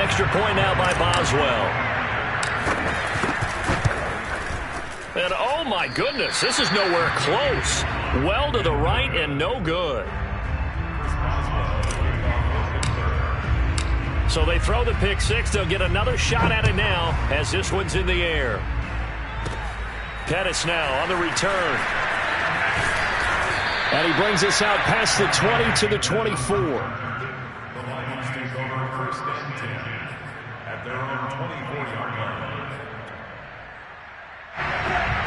Extra point now by Boswell. And oh my goodness, this is nowhere close. Well to the right and no good. So they throw the pick six. They'll get another shot at it now as this one's in the air. Pettis now on the return. And he brings us out past the 20 to the 24. The Lions take over first and 10 at their own 24-yard line.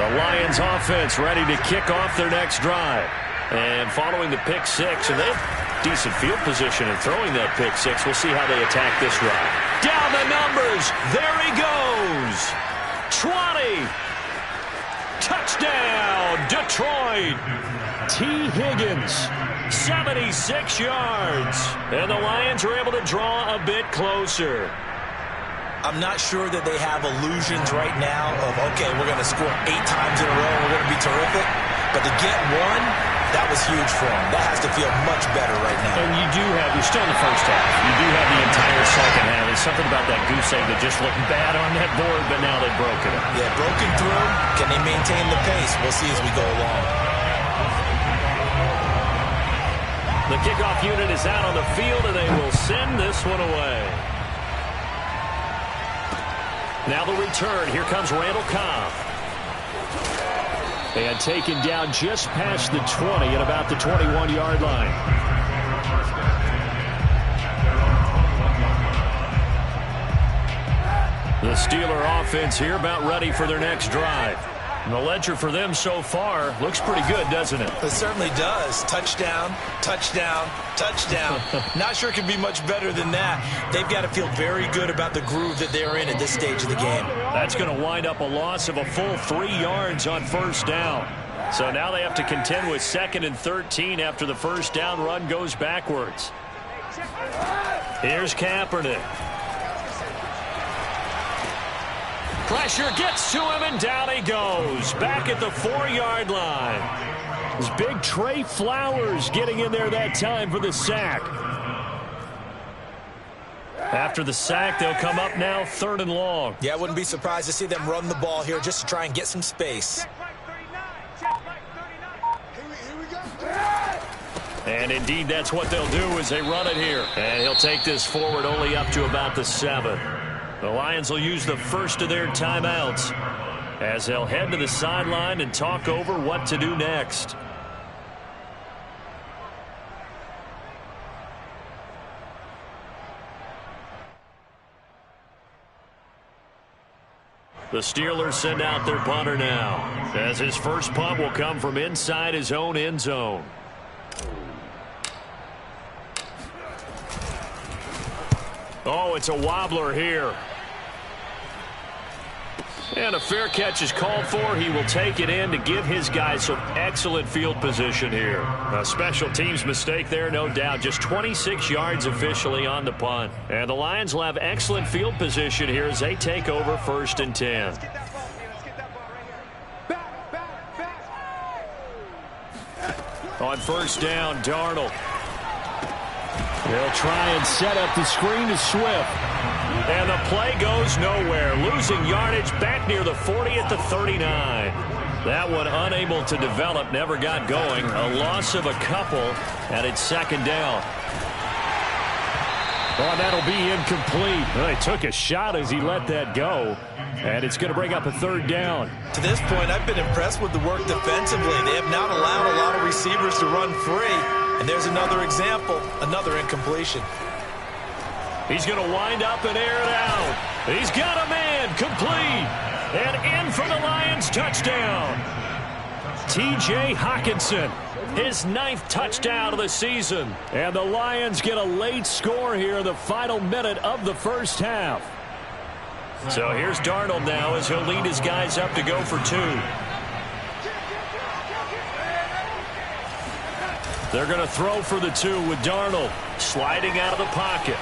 The Lions offense ready to kick off their next drive. And following the pick six, and they have decent field position in throwing that pick six. We'll see how they attack this drive. Down the numbers. There he goes. 20. Touchdown, Detroit. T. Higgins, 76 yards. And the Lions are able to draw a bit closer. I'm not sure that they have illusions right now of, okay, we're going to score 8 times in a row, we're going to be terrific. But to get one, that was huge for them. That has to feel much better right now. And you're still in the first half. You do have the entire second half. There's something about that goose egg that just looked bad on that board, but now they've broken it. Yeah, broken through. Can they maintain the pace? We'll see as we go along. The kickoff unit is out on the field, and they will send this one away. Now the return. Here comes Randall Cobb. And taken down just past the 20 at about the 21-yard line. The Steeler offense here about ready for their next drive. And the ledger for them so far looks pretty good, doesn't it? It certainly does. Touchdown, touchdown, touchdown. Not sure it can be much better than that. They've got to feel very good about the groove that they're in at this stage of the game. That's going to wind up a loss of a full 3 yards on first down. So now they have to contend with 2nd and 13 after the first down run goes backwards. Here's Kaepernick. Pressure gets to him, and down he goes. Back at the 4-yard line. It's big Trey Flowers getting in there that time for the sack. After the sack, they'll come up now 3rd and long. Yeah, I wouldn't be surprised to see them run the ball here just to try and get some space. And indeed, that's what they'll do as they run it here. And he'll take this forward only up to about the 7. The Lions will use the first of their timeouts as they'll head to the sideline and talk over what to do next. The Steelers send out their punter now, as his first punt will come from inside his own end zone. Oh, it's a wobbler here. And a fair catch is called for. He will take it in to give his guys some excellent field position here. A special teams mistake there, no doubt. Just 26 yards officially on the punt. And the Lions will have excellent field position here as they take over 1st and 10. On first down, Darnold. They'll try and set up the screen to Swift. And the play goes nowhere. Losing yardage back near the 40 at the 39. That one unable to develop, never got going. A loss of a couple, and it's 2nd down. Oh, that'll be incomplete. Well, he took a shot as he let that go. And it's going to bring up a 3rd down. To this point, I've been impressed with the work defensively. They have not allowed a lot of receivers to run free. And there's another example, another incompletion. He's going to wind up and air it out. He's got a man, complete. And in for the Lions, touchdown. T.J. Hockenson, his 9th touchdown of the season. And the Lions get a late score here in the final minute of the first half. So here's Darnold now as he'll lead his guys up to go for 2. They're going to throw for the 2 with Darnold sliding out of the pocket.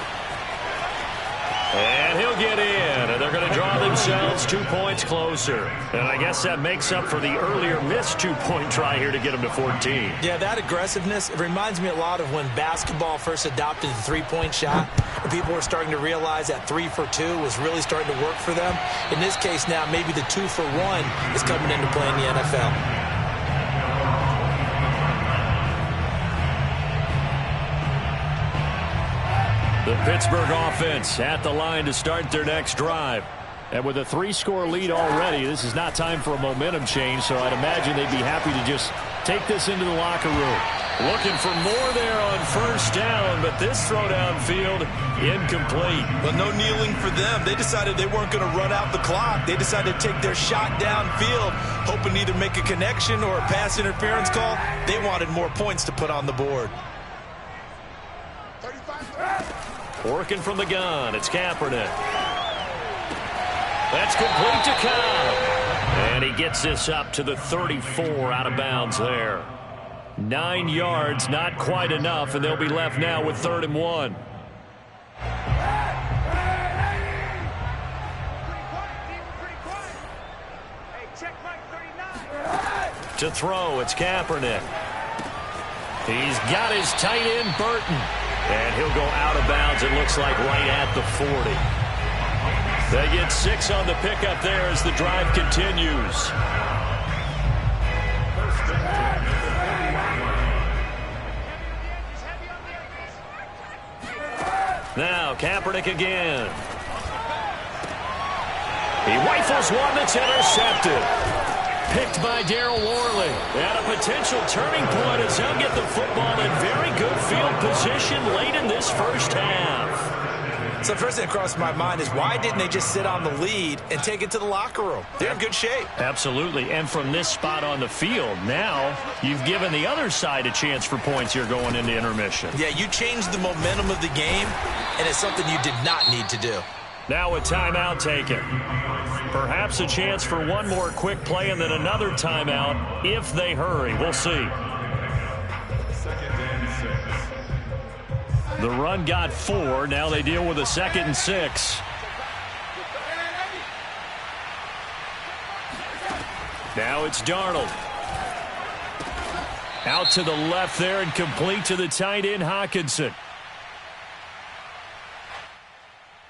And he'll get in, and they're going to draw themselves 2 points closer. And I guess that makes up for the earlier missed 2-point try here to get them to 14. Yeah, that aggressiveness, it reminds me a lot of when basketball first adopted the 3-point shot. people are starting to realize that 3 for 2 was really starting to work for them. In this case now, maybe the 2 for 1 is coming into play in the NFL. The Pittsburgh offense at the line to start their next drive. And with a 3-score lead already, this is not time for a momentum change, so I'd imagine they'd be happy to just take this into the locker room. Looking for more there on first down, but this throw downfield incomplete. Well, no kneeling for them. They decided they weren't going to run out the clock. They decided to take their shot downfield, hoping to either make a connection or a pass interference call. They wanted more points to put on the board. Working from the gun, it's Kaepernick. That's complete to Cobb. And he gets this up to the 34 out of bounds there. 9 yards, not quite enough, and they'll be left now with 3rd and 1. To throw, it's Kaepernick. He's got his tight end, Burton. And he'll go out of bounds, it looks like, right at the 40. They get 6 on the pickup there as the drive continues. Now, Kaepernick again. He rifles one that's intercepted. Picked by Daryl Worley. And a potential turning point as he'll get the football in very good field position late in this first half. So the first thing that crossed my mind is why didn't they just sit on the lead and take it to the locker room? They're in good shape. Absolutely. And from this spot on the field, now you've given the other side a chance for points here going into intermission. Yeah, you changed the momentum of the game, and it's something you did not need to do. Now a timeout taken. Perhaps a chance for one more quick play and then another timeout if they hurry. We'll see. The run got 4. Now they deal with a 2nd and 6. Now it's Darnold. Out to the left there and complete to the tight end, Hockenson.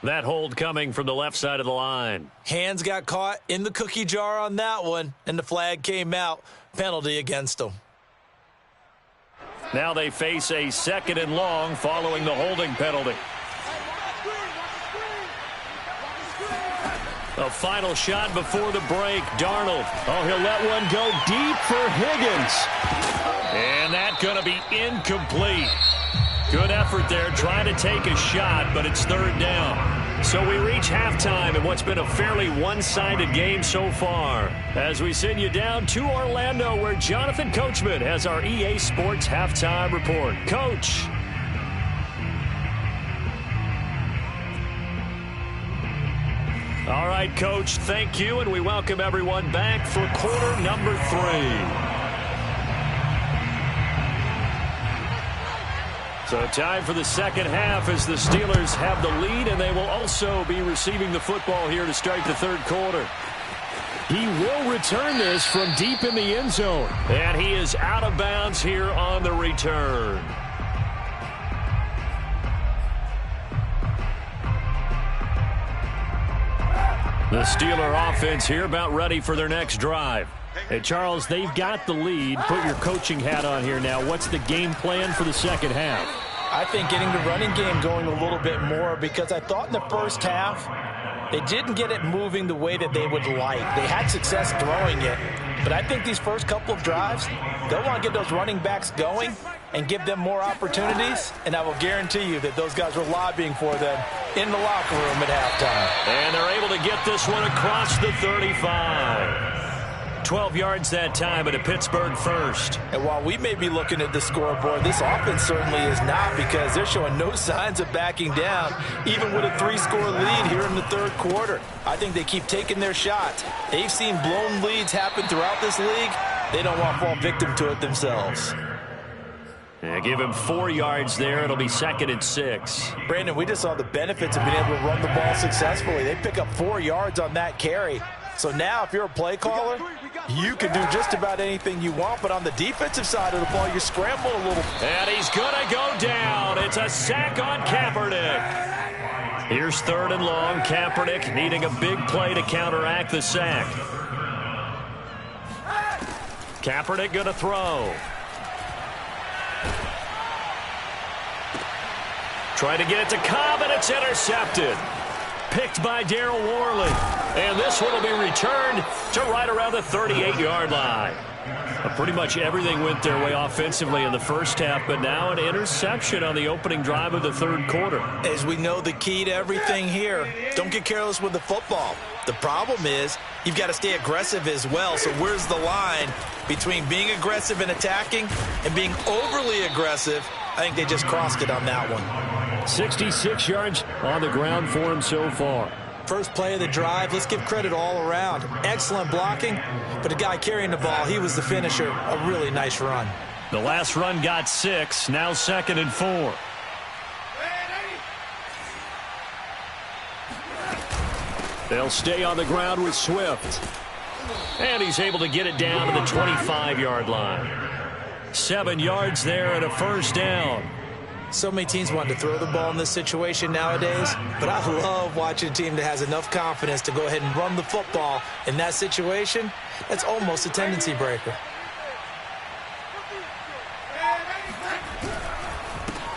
That hold coming from the left side of the line. Hands got caught in the cookie jar on that one, and the flag came out. Penalty against them. Now they face a 2nd and long following the holding penalty. A final shot before the break. Darnold. Oh, he'll let one go deep for Higgins. And that's going to be incomplete. Good effort there trying to take a shot, but it's 3rd down. So we reach halftime in what's been a fairly one-sided game so far. As we send you down to Orlando, where Jonathan Coachman has our EA Sports Halftime Report. Coach. All right, Coach, thank you, and we welcome everyone back for quarter number 3. So time for the second half as the Steelers have the lead, and they will also be receiving the football here to start the 3rd quarter. He will return this from deep in the end zone, and he is out of bounds here on the return. The Steeler offense here about ready for their next drive. Hey, Charles, they've got the lead. Put your coaching hat on here now. What's the game plan for the second half? I think getting the running game going a little bit more, because I thought in the first half they didn't get it moving the way that they would like. They had success throwing it, but I think these first couple of drives, they'll want to get those running backs going and give them more opportunities, and I will guarantee you that those guys were lobbying for them in the locker room at halftime. And they're able to get this one across the 35. 12 yards that time, but a Pittsburgh first. And while we may be looking at the scoreboard, this offense certainly is not, because they're showing no signs of backing down, even with a 3-score lead here in the 3rd quarter. I think they keep taking their shots. They've seen blown leads happen throughout this league. They don't want to fall victim to it themselves. Yeah, give him 4 yards there. It'll be 2nd and 6. Brandon, we just saw the benefits of being able to run the ball successfully. They pick up 4 yards on that carry. So now if you're a play caller, you can do just about anything you want, but on the defensive side of the ball, you scramble a little. And he's going to go down. It's a sack on Kaepernick. Here's 3rd and long. Kaepernick needing a big play to counteract the sack. Kaepernick going to throw. Try to get it to Cobb, and it's intercepted. Picked by Daryl Worley. And this one will be returned to right around the 38-yard line. Pretty much everything went their way offensively in the first half, but now an interception on the opening drive of the 3rd quarter. As we know, the key to everything here, don't get careless with the football. The problem is you've got to stay aggressive as well. So where's the line between being aggressive and attacking and being overly aggressive? I think they just crossed it on that one. 66 yards on the ground for him so far. First play of the drive, let's give credit all around. Excellent blocking, but the guy carrying the ball, he was the finisher. A really nice run. The last run got 6, now 2nd and 4. They'll stay on the ground with Swift. And he's able to get it down to the 25-yard line. 7 yards there and a first down. So many teams want to throw the ball in this situation nowadays, but I love watching a team that has enough confidence to go ahead and run the football in that situation. That's almost a tendency breaker.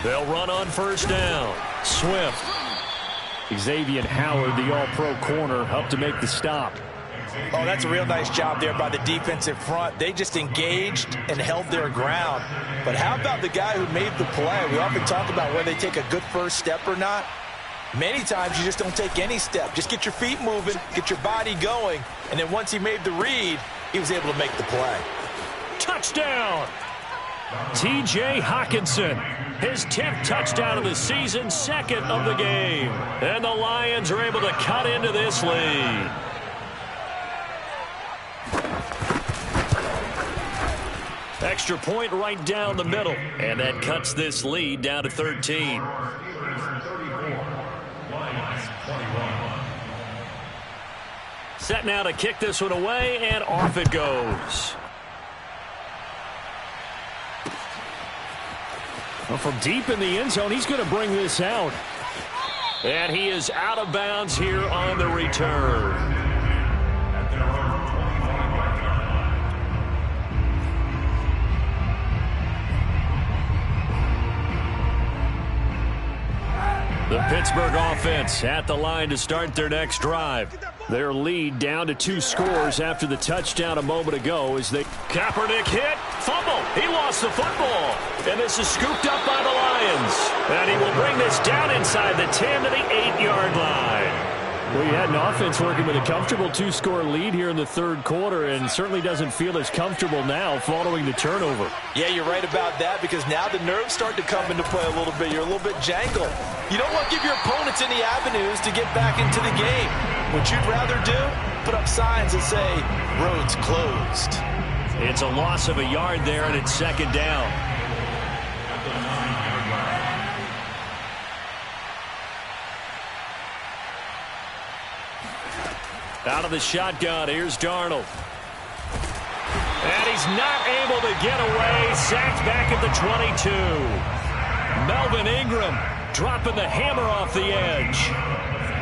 They'll run on first down. Swift. Xavier Howard, the all-pro corner, up to make the stop. Oh, that's a real nice job there by the defensive front. They just engaged and held their ground. But how about the guy who made the play? We often talk about whether they take a good first step or not. Many times you just don't take any step. Just get your feet moving, get your body going, and then once he made the read, he was able to make the play. Touchdown! T.J. Hockenson, his 10th touchdown of the season, 2nd of the game. And the Lions are able to cut into this lead. Extra point right down the middle. And that cuts this lead down to 13. Set now to kick this one away, and off it goes. Well, from deep in the end zone, he's going to bring this out. And he is out of bounds here on the return. The Pittsburgh offense at the line to start their next drive. Their lead down to 2 scores after the touchdown a moment ago as they... Kaepernick hit, fumble. He lost the football. And this is scooped up by the Lions. And he will bring this down inside the 10 to the 8-yard line. Well, you had an offense working with a comfortable 2-score lead here in the 3rd quarter and certainly doesn't feel as comfortable now following the turnover. Yeah, you're right about that because now the nerves start to come into play a little bit. You're a little bit jangled. You don't want to give your opponents any avenues to get back into the game. What you'd rather do, put up signs that say, roads closed. It's a loss of a yard there, and it's 2nd down. Out of the shotgun, here's Darnold. And he's not able to get away. Sacked back at the 22. Melvin Ingram dropping the hammer off the edge.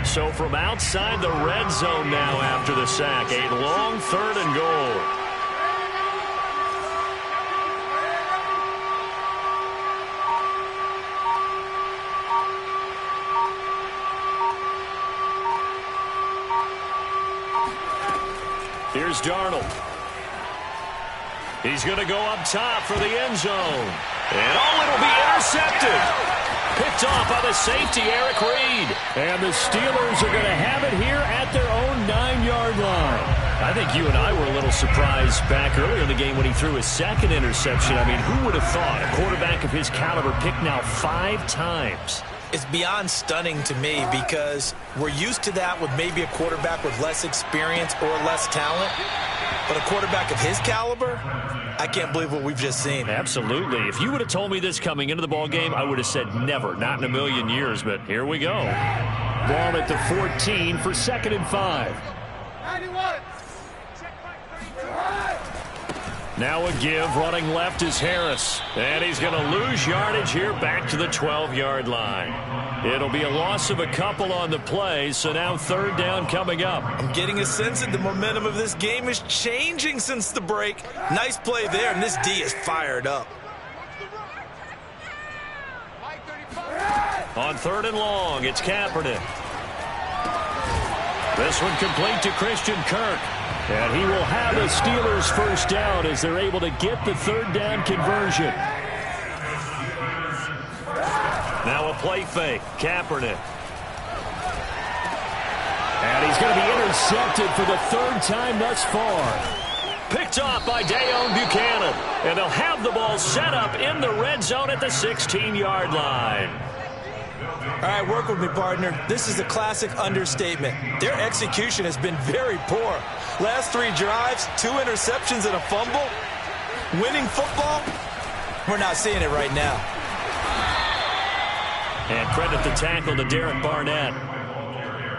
So from outside the red zone now after the sack, a long 3rd and goal. Here's Darnold. He's going to go up top for the end zone. And it'll be intercepted. Picked off by the safety, Eric Reed. And the Steelers are going to have it here at their own 9-yard line. I think you and I were a little surprised back earlier in the game when he threw his 2nd interception. I mean, who would have thought a quarterback of his caliber picked now 5 times? It's beyond stunning to me because we're used to that with maybe a quarterback with less experience or less talent. But a quarterback of his caliber, I can't believe what we've just seen. Absolutely. If you would have told me this coming into the ball game, I would have said never, not in a million years. But here we go. Ball at the 14 for 2nd and 5. Now a give. Running left is Harris. And he's going to lose yardage here back to the 12-yard line. It'll be a loss of a couple on the play, so now third down coming up. I'm getting a sense that the momentum of this game is changing since the break. Nice play there, and this D is fired up. On third and long, it's Kaepernick. This one complete to Christian Kirk. And he will have a Steelers first down as they're able to get the third down conversion. Now a play fake. Kaepernick. And he's going to be intercepted for the third time thus far. Picked off by Deone Bucannon. And they'll have the ball set up in the red zone at the 16-yard line. All right, work with me, partner. This is a classic understatement. Their execution has been very poor. Last 3 drives, 2 interceptions and a fumble. Winning football? We're not seeing it right now. And credit the tackle to Derek Barnett.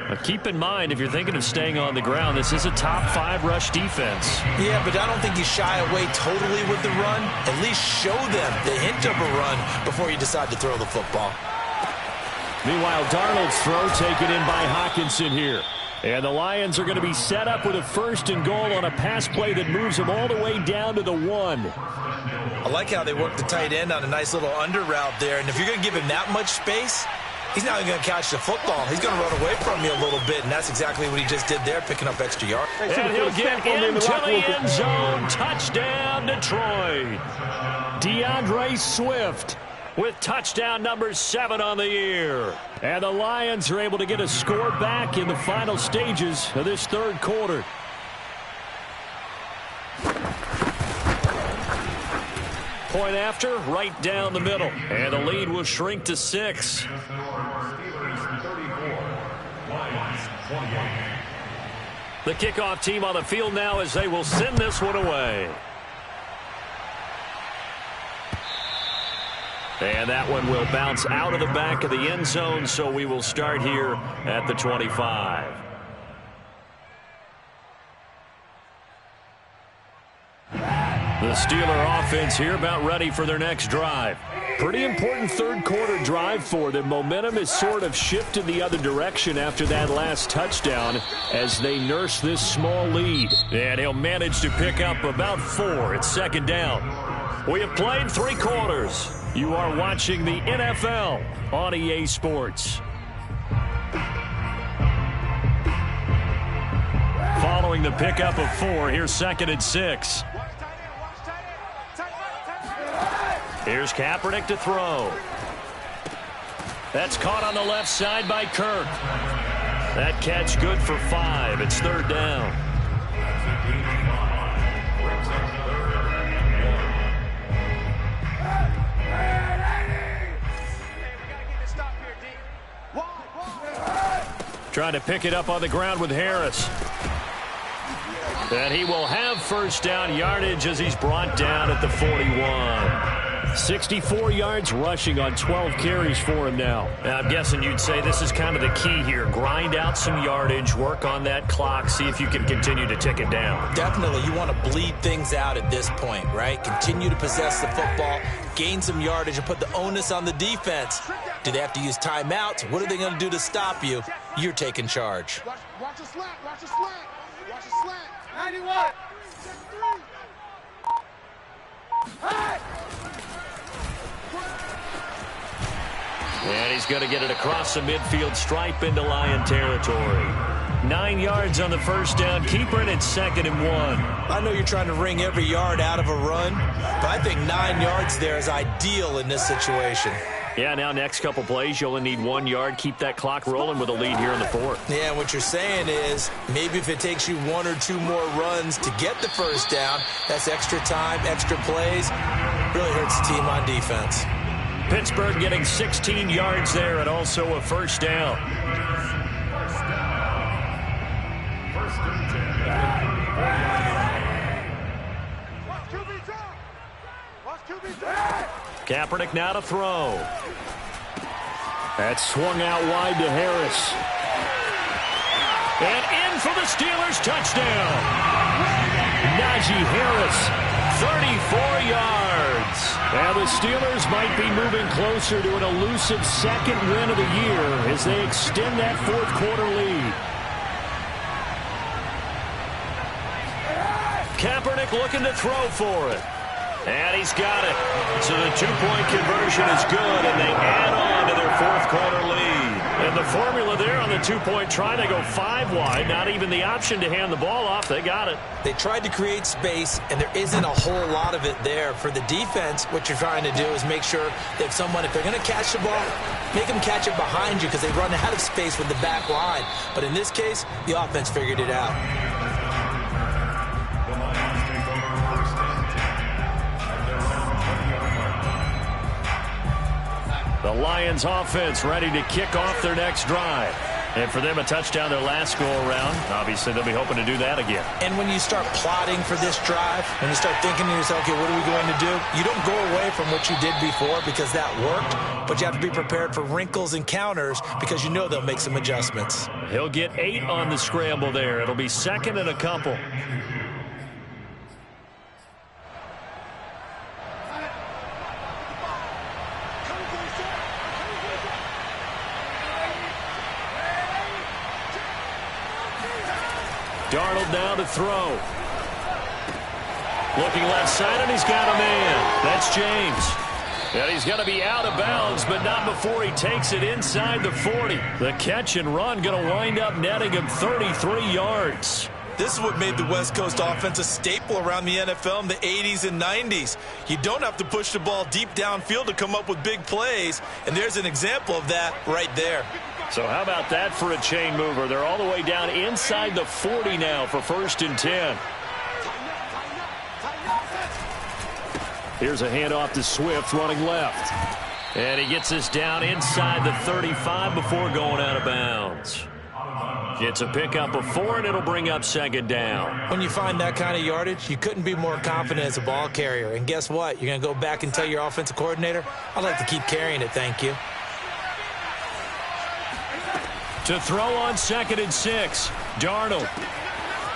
But keep in mind, if you're thinking of staying on the ground, this is a top 5 rush defense. Yeah, but I don't think you shy away totally with the run. At least show them the hint of a run before you decide to throw the football. Meanwhile, Darnold's throw taken in by Hockenson here. And the Lions are going to be set up with a first and goal on a pass play that moves them all the way down to the 1. I like how they work the tight end on a nice little under route there. And if you're going to give him that much space, he's not even going to catch the football. He's going to run away from you a little bit, and that's exactly what he just did there, picking up extra yards. And he'll get into the end zone. Touchdown, Detroit. DeAndre Swift with touchdown number 7 on the year. And the Lions are able to get a score back in the final stages of this third quarter. Point after, right down the middle. And the lead will shrink to 6. The kickoff team on the field now as they will send this one away. And that one will bounce out of the back of the end zone, so we will start here at the 25. The Steeler offense here about ready for their next drive. Pretty important third quarter drive for them. Momentum has sort of shifted the other direction after that last touchdown as they nurse this small lead. And he'll manage to pick up about 4 at second down. We have played 3 quarters. You are watching the NFL on EA Sports. Following the pickup of 4, here's 2nd and 6. Here's Kaepernick to throw. That's caught on the left side by Kirk. That catch good for 5. It's third down. Trying to pick it up on the ground with Harris. And he will have first down yardage as he's brought down at the 41. 64 yards rushing on 12 carries for him now. I'm guessing you'd say this is kind of the key here. Grind out some yardage, work on that clock, see if you can continue to tick it down. Definitely. You want to bleed things out at this point, right? Continue to possess the football, gain some yardage, and put the onus on the defense. Do they have to use timeouts? What are they going to do to stop you? You're taking charge. Watch the slant. Watch the slant. Watch the slant. 91. Hey! And he's going to get it across the midfield stripe into Lion territory. 9 yards on the first down. Keeper it at 2nd and 1. I know you're trying to wring every yard out of a run, but I think 9 yards there is ideal in this situation. Yeah, now next couple plays, you only need 1 yard. Keep that clock rolling with a lead here in the 4th. Yeah, what you're saying is maybe if it takes you 1 or 2 more runs to get the first down, that's extra time, extra plays. Really hurts the team on defense. Pittsburgh getting 16 yards there and also a first down. Kaepernick now to throw. That's swung out wide to Harris. And in for the Steelers touchdown. Najee Harris 34 yards. And the Steelers might be moving closer to an elusive second win of the year as they extend that fourth quarter lead. Kaepernick looking to throw for it. And he's got it. So the two-point conversion is good, and they add on to their fourth quarter lead. And the formula there on the two-point try, they go 5 wide. Not even the option to hand the ball off. They got it. They tried to create space, and there isn't a whole lot of it there. For the defense, what you're trying to do is make sure that if they're going to catch the ball, make them catch it behind you because they run out of space with the back line. But in this case, the offense figured it out. The Lions offense ready to kick off their next drive. And for them, a touchdown their last go-around. Obviously, they'll be hoping to do that again. And when you start plotting for this drive, when you start thinking to yourself, okay, what are we going to do? You don't go away from what you did before because that worked, but you have to be prepared for wrinkles and counters because you know they'll make some adjustments. He'll get 8 on the scramble there. It'll be second and a couple. Darnold now to throw. Looking left side, and he's got a man. That's James. And he's going to be out of bounds, but not before he takes it inside the 40. The catch and run going to wind up netting him 33 yards. This is what made the West Coast offense a staple around the NFL in the 80s and 90s. You don't have to push the ball deep downfield to come up with big plays, and there's an example of that right there. So how about that for a chain mover? They're all the way down inside the 40 now for 1st and 10. Here's a handoff to Swift running left. And he gets us down inside the 35 before going out of bounds. It's a pickup of 4, and it'll bring up 2nd down. When you find that kind of yardage, you couldn't be more confident as a ball carrier. And guess what? You're going to go back and tell your offensive coordinator, I'd like to keep carrying it, thank you. To throw on 2nd and 6, Darnold.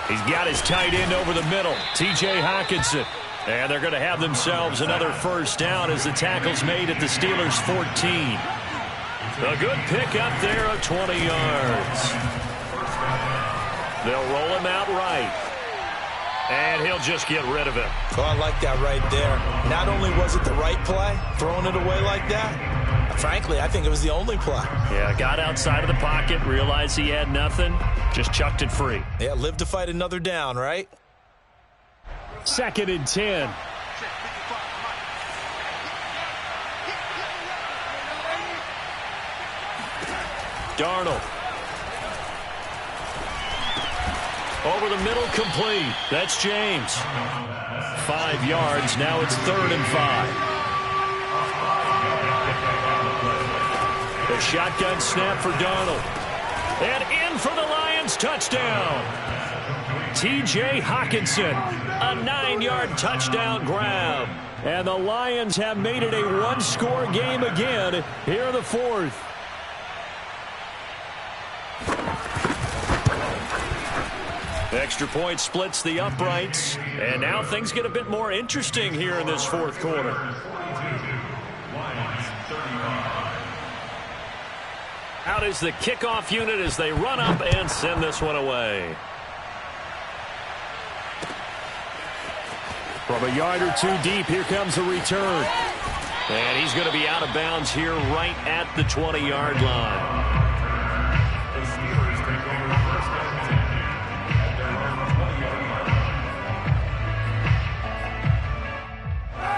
He's got his tight end over the middle, T.J. Hockenson. And they're going to have themselves another 1st down as the tackle's made at the Steelers' 14. A good pickup there of 20 yards. They'll roll him out right. And he'll just get rid of it. Oh, I like that right there. Not only was it the right play, throwing it away like that, frankly, I think it was the only play. Yeah, got outside of the pocket, realized he had nothing, just chucked it free. Yeah, live to fight another down, right? 2nd and 10. Darnold. Over the middle, complete. That's James. 5 yards. Now it's 3rd and 5. A shotgun snap for Darnold. And in for the Lions touchdown. T.J. Hockenson, a 9-yard touchdown grab. And the Lions have made it a one-score game again here in the 4th. Extra point splits the uprights. And now things get a bit more interesting here in this 4th quarter. Out is the kickoff unit as they run up and send this one away. From a yard or 2 deep, here comes a return. And he's going to be out of bounds here right at the 20-yard line. The Steelers take over 1st and 10 at their own 20-yard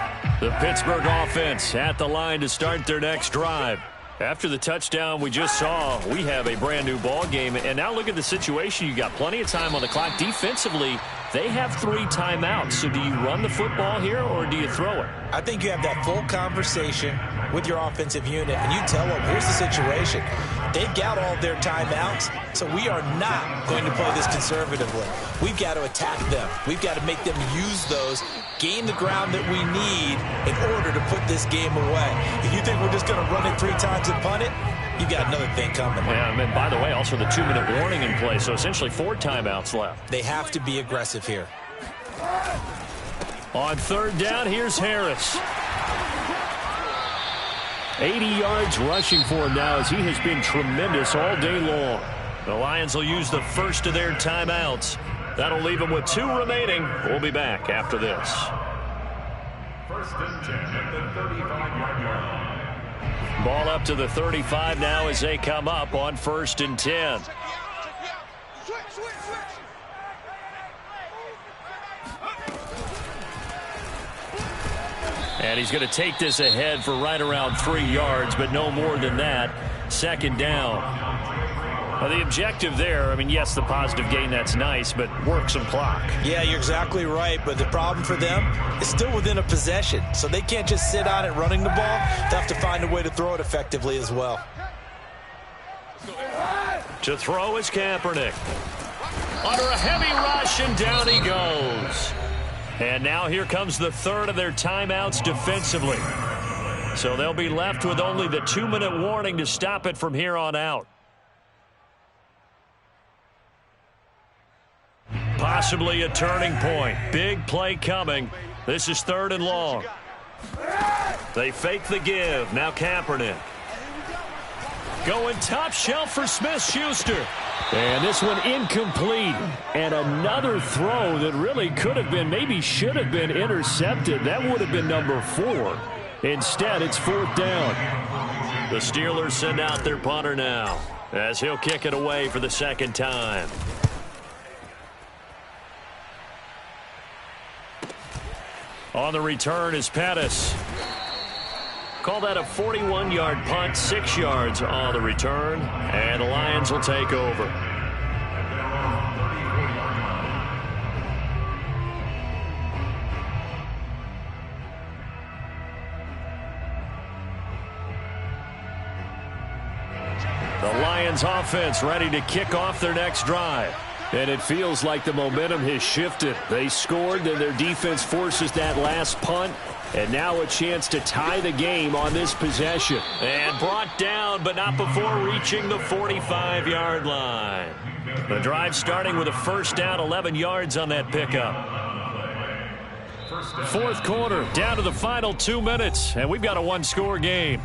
line. The Pittsburgh offense at the line to start their next drive. After the touchdown we just saw, we have a brand new ball game. And now look at the situation. You got plenty of time on the clock. Defensively, they have 3 timeouts. So do you run the football here or do you throw it? I think you have that full conversation with your offensive unit, and you tell them, here's the situation. They've got all their timeouts, so we are not going to play this conservatively. We've got to attack them. We've got to make them use those, gain the ground that we need in order to put this game away. If you think we're just going to run it 3 times and punt it, you've got another thing coming. Yeah, and by the way, also the 2-minute warning in place, so essentially 4 timeouts left. They have to be aggressive here. On third down, here's Harris. 80 yards rushing for him now as he has been tremendous all day long. The Lions will use the first of their timeouts. That'll leave them with 2 remaining. We'll be back after this. First and 10 at the 35-yard line. Ball up to the 35 now as they come up on first and 10. And he's going to take this ahead for right around 3 yards, but no more than that. Second down. Well, the objective there, I mean, yes, the positive gain, that's nice, but work some clock. Yeah, you're exactly right, but the problem for them is still within a possession, so they can't just sit on it running the ball. They have to find a way to throw it effectively as well. To throw is Kaepernick. Under a heavy rush, and down he goes. And now here comes the third of their timeouts defensively. So they'll be left with only the 2-minute warning to stop it from here on out. Possibly a turning point. Big play coming. This is third and long. They fake the give. Now Kaepernick. Going top shelf for Smith-Schuster. And this one incomplete. And another throw that really could have been, maybe should have been intercepted. That would have been number 4. Instead, it's fourth down. The Steelers send out their punter now as he'll kick it away for the second time. On the return is Pettis. Call that a 41-yard punt, 6 yards on the return, and the Lions will take over. The Lions offense ready to kick off their next drive. And it feels like the momentum has shifted. They scored, then their defense forces that last punt. And now a chance to tie the game on this possession. And brought down, but not before reaching the 45-yard line. The drive starting with a first down, 11 yards on that pickup. Fourth quarter, down to the final 2 minutes. And we've got a 1-score game.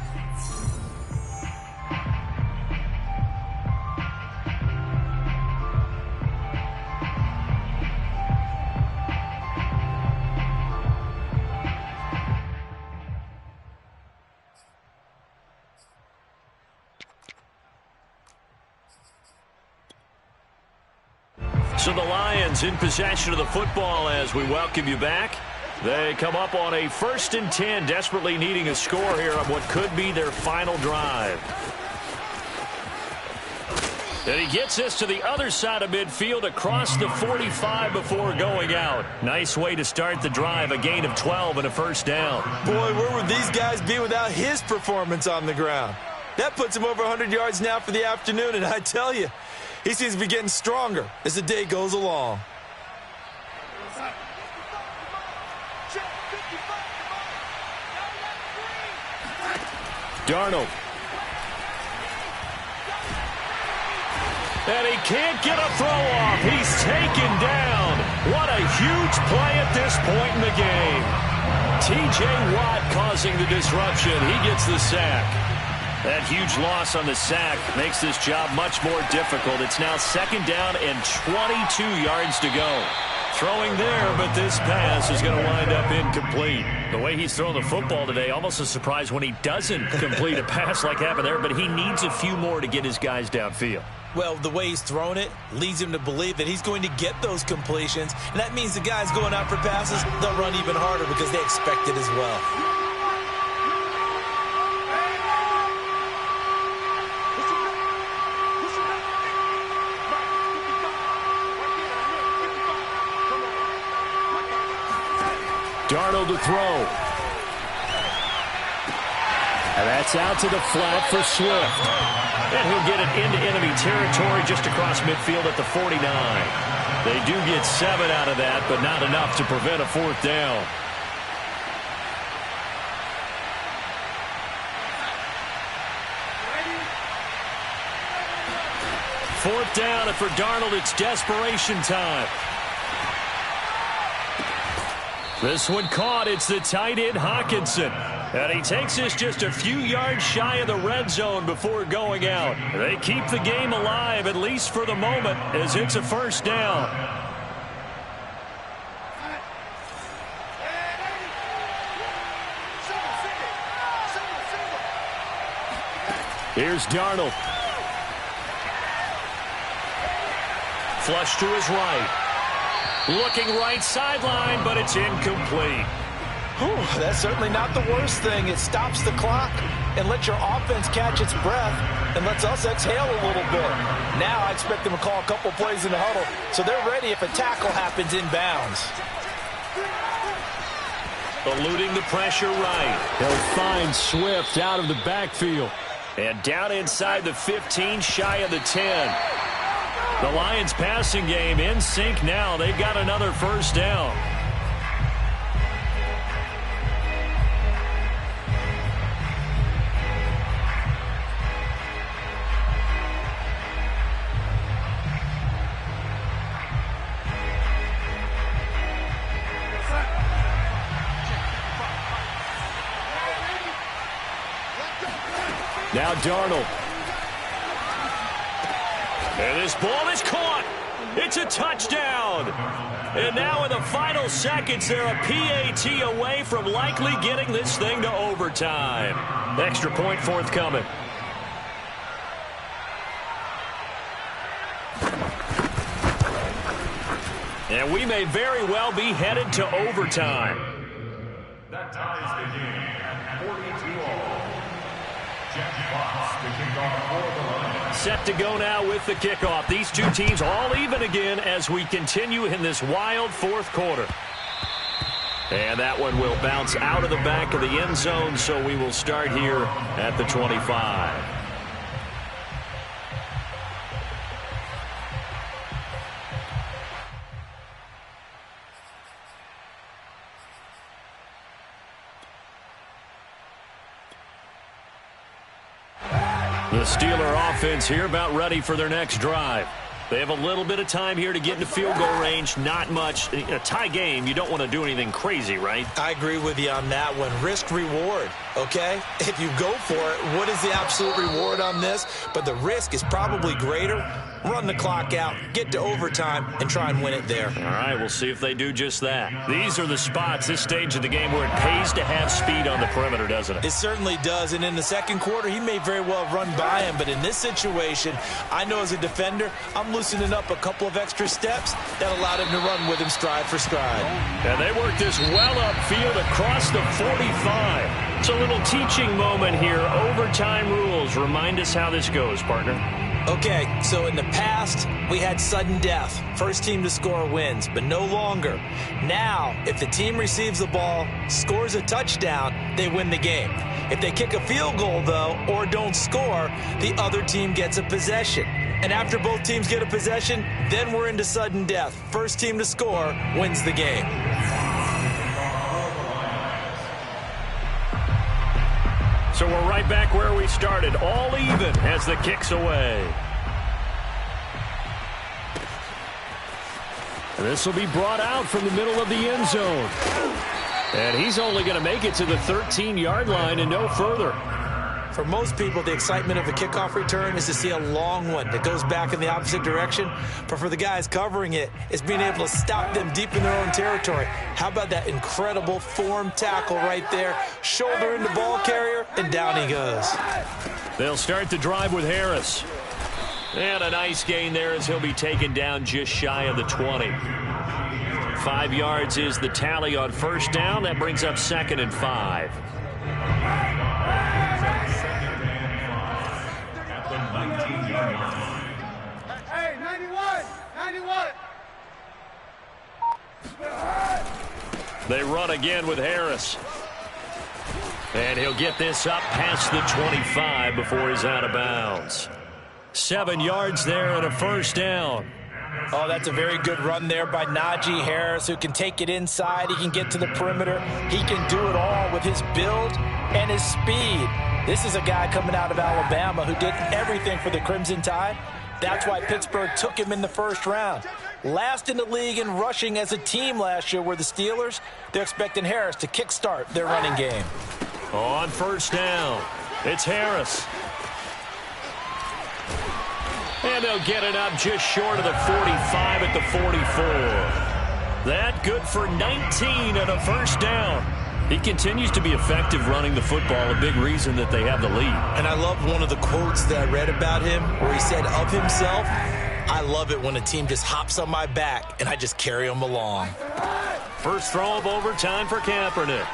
So the Lions in possession of the football as we welcome you back. They come up on a 1st and 10, desperately needing a score here on what could be their final drive. And he gets this to the other side of midfield across the 45 before going out. Nice way to start the drive, a gain of 12 and a first down. Boy, where would these guys be without his performance on the ground? That puts him over 100 yards now for the afternoon, and I tell you, he seems to be getting stronger as the day goes along. Darnold. And he can't get a throw off. He's taken down. What a huge play at this point in the game. T.J. Watt causing the disruption. He gets the sack. That huge loss on the sack makes this job much more difficult. It's now second down and 22 yards to go. Throwing there, but this pass is going to wind up incomplete. The way he's throwing the football today, almost a surprise when he doesn't complete a pass like happened there, but he needs a few more to get his guys downfield. Well, the way he's thrown it leads him to believe that he's going to get those completions, and that means the guys going out for passes, they'll run even harder because they expect it as well. Darnold to throw. And that's out to the flat for Swift. And he'll get it into enemy territory just across midfield at the 49. They do get 7 out of that, but not enough to prevent a fourth down. Fourth down, and for Darnold, it's desperation time. This one caught. It's the tight end, Hockenson. And he takes this just a few yards shy of the red zone before going out. They keep the game alive, at least for the moment, as it's a first down. Here's Darnold. Flush to his right. Looking right sideline, but it's incomplete. That's certainly not the worst thing. It stops the clock and lets your offense catch its breath and lets us exhale a little bit. Now I expect them to call a couple plays in the huddle so they're ready if a tackle happens inbounds. Eluding the pressure right. He'll find Swift out of the backfield. And down inside the 15, shy of the 10. The Lions passing game in sync now. They've got another first down. Now Darnold. And this ball is caught. It's a touchdown. And now in the final seconds, they're a PAT away from likely getting this thing to overtime. Extra point forthcoming. And we may very well be headed to overtime. That ties the game at 42-all. Jack Fox, the kickoff for the Lions. Set to go now with the kickoff. These two teams all even again as we continue in this wild fourth quarter. And that one will bounce out of the back of the end zone, so we will start here at the 25. The Steeler offense here about ready for their next drive. They have a little bit of time here to get into field goal range. Not much. A tie game, you don't want to do anything crazy, right? I agree with you on that one. Risk reward, okay? If you go for it, what is the absolute reward on this? But the risk is probably greater. Run the clock out, get to overtime, and try and win it there. All right, we'll see if they do just that. These are the spots, this stage of the game, where it pays to have speed on the perimeter, doesn't it? It certainly does, and in the second quarter, he may very well run by him, but in this situation, I know as a defender, I'm loosening up a couple of extra steps that allowed him to run with him stride for stride. And they work this well upfield across the 45. It's a little teaching moment here. Overtime rules. Remind us how this goes, partner. Okay, so in the past, we had sudden death. First team to score wins, but no longer. Now, if the team receives the ball, scores a touchdown, they win the game. If they kick a field goal, though, or don't score, the other team gets a possession. And after both teams get a possession, then we're into sudden death. First team to score wins the game. So we're right back where we started, all even as the kick's away. And this will be brought out from the middle of the end zone. And he's only going to make it to the 13-yard line and no further. For most people, the excitement of a kickoff return is to see a long one that goes back in the opposite direction. But for the guys covering it, it's being able to stop them deep in their own territory. How about that incredible form tackle right there? Shoulder into ball carrier, and down he goes. They'll start the drive with Harris. And a nice gain there as he'll be taken down just shy of the 20. 5 yards is the tally on first down. That brings up 2nd and 5. Hey, 91! 91! They run again with Harris. And he'll get this up past the 25 before he's out of bounds. 7 yards there and a first down. Oh, that's a very good run there by Najee Harris, who can take it inside. He can get to the perimeter. He can do it all with his build and his speed. This is a guy coming out of Alabama who did everything for the Crimson Tide. That's why Pittsburgh took him in the first round. Last in the league in rushing as a team last year were the Steelers. They're expecting Harris to kickstart their running game. On first down, it's Harris. And they'll get it up just short of the 45 at the 44. That good for 19 and a first down. He continues to be effective running the football, a big reason that they have the lead. And I love one of the quotes that I read about him where he said of himself, I love it when a team just hops on my back and I just carry them along. First throw of overtime for Kaepernick.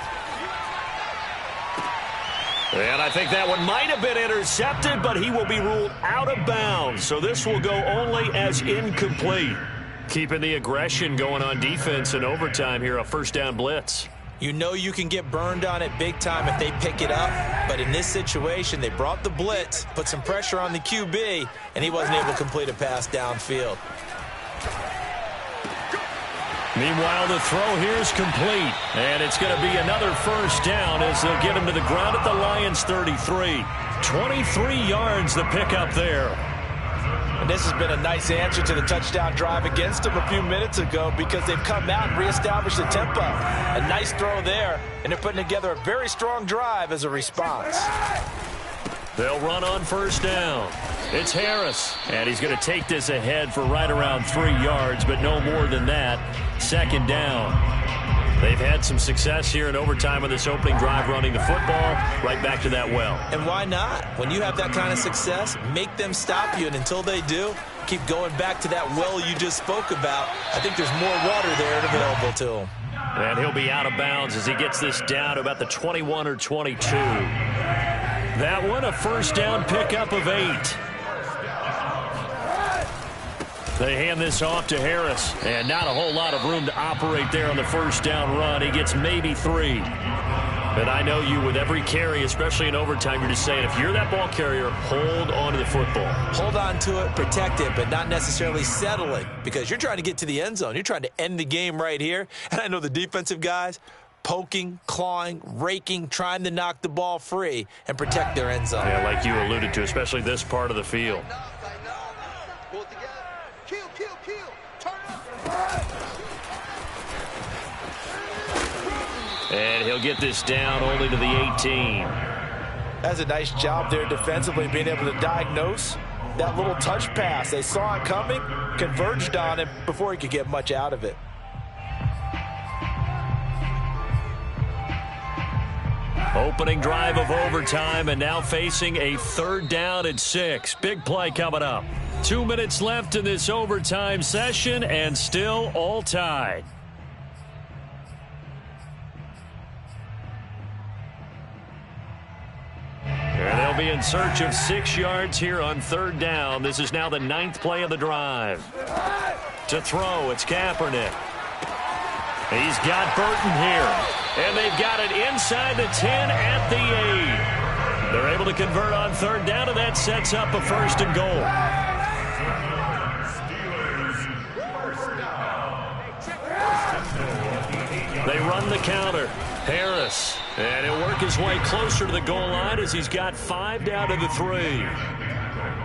And I think that one might have been intercepted, but he will be ruled out of bounds. So this will go only as incomplete. Keeping the aggression going on defense in overtime here, a first down blitz. You know you can get burned on it big time if they pick it up. But in this situation, they brought the blitz, put some pressure on the QB, and he wasn't able to complete a pass downfield. Meanwhile, the throw here is complete. And it's going to be another first down as they'll get him to the ground at the Lions' 33. 23 yards the pickup there. And this has been a nice answer to the touchdown drive against them a few minutes ago because they've come out and reestablished the tempo. A nice throw there, and they're putting together a very strong drive as a response. They'll run on first down. It's Harris, and he's going to take this ahead for right around 3 yards, but no more than that. Second down. They've had some success here in overtime on this opening drive running the football. Right back to that well. And why not? When you have that kind of success, make them stop you. And until they do, keep going back to that well you just spoke about. I think there's more water there available to him. And he'll be out of bounds as he gets this down to about the 21 or 22. That one, a first down pickup of 8. They hand this off to Harris, and not a whole lot of room to operate there on the first down run. He gets maybe 3. But I know you, with every carry, especially in overtime, you're just saying, if you're that ball carrier, hold on to the football. Hold on to it, protect it, but not necessarily settle it, because you're trying to get to the end zone. You're trying to end the game right here. And I know the defensive guys, poking, clawing, raking, trying to knock the ball free and protect their end zone. Yeah, like you alluded to, especially this part of the field. And he'll get this down only to the 18. That's a nice job there defensively, being able to diagnose that little touch pass. They saw it coming, converged on him before he could get much out of it. Opening drive of overtime, and now facing a third down and 6. Big play coming up. 2 minutes left in this overtime session, and still all tied. And they'll be in search of 6 yards here on third down. This is now the 9th play of the drive. To throw, it's Kaepernick. He's got Burton here. And they've got it inside the 10 at the 8. They're able to convert on third down, and that sets up a first and goal. They run the counter. Harris. And he'll work his way closer to the goal line as he's got 5 down to the 3.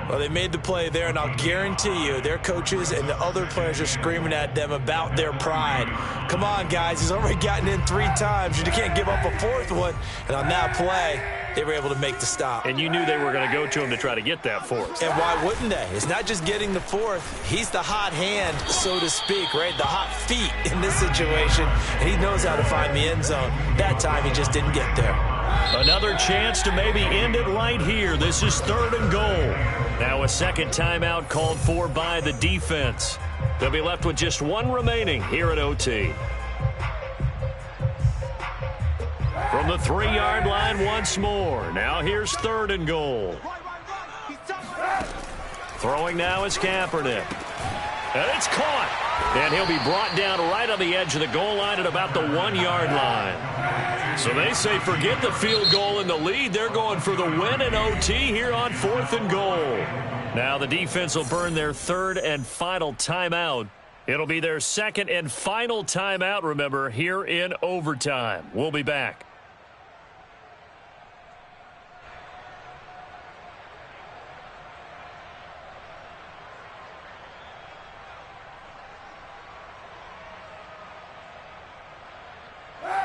Well, they made the play there, and I'll guarantee you their coaches and the other players are screaming at them about their pride. Come on, guys. He's already gotten in 3 times. You can't give up a 4th one. And on that play, they were able to make the stop. And you knew they were going to go to him to try to get that 4th. And why wouldn't they? It's not just getting the 4th. He's the hot hand, so to speak, right? The hot feet in this situation. And he knows how to find the end zone. That time, he just didn't get there. Another chance to maybe end it right here. This is 3rd and goal. Now a second timeout called for by the defense. They'll be left with just 1 remaining here at OT. From the 3-yard line once more. Now here's 3rd and goal. Throwing now is Kaepernick. And it's caught. And he'll be brought down right on the edge of the goal line at about the 1-yard line. So they say forget the field goal and the lead. They're going for the win in OT here on 4th and goal. Now the defense will burn their 3rd and final timeout. It'll be their 2nd and final timeout, remember, here in overtime. We'll be back.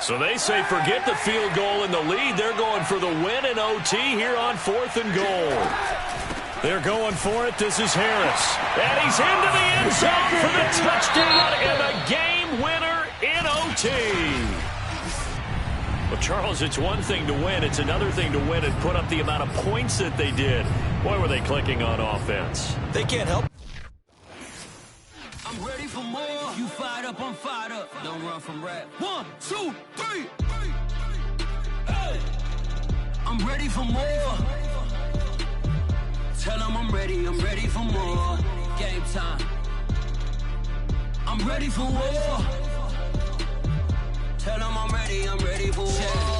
So they say forget the field goal in the lead. They're going for the win in OT here on 4th and goal. They're going for it. This is Harris. And he's into the end zone for the touchdown and the game winner in OT. Well, Charles, it's one thing to win. It's another thing to win and put up the amount of points that they did. Boy, were they clicking on offense. They can't help. I'm ready for more. You fired up, I'm fired up. Don't run from rap. 1, 2, 3. Hey. I'm ready for more. Tell them I'm ready for more. Game time. I'm ready for war. Tell them I'm ready for war.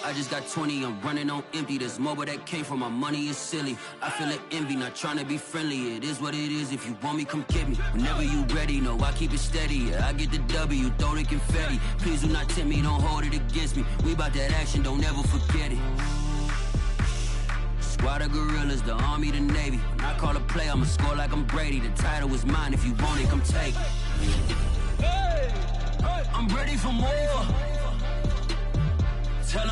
I just got 20, I'm running on empty. This mobile that came from my money is silly. I feel like envy, not trying to be friendly. It is what it is, if you want me, come get me. Whenever you ready, no, I keep it steady. Yeah, I get the W, throw the confetti. Please do not tempt me, don't hold it against me. We about that action, don't ever forget it. Squad of gorillas, the army, the navy. When I call a play, I'ma score like I'm Brady. The title is mine, if you want it, come take it. Hey, I'm ready for more. Tell 'em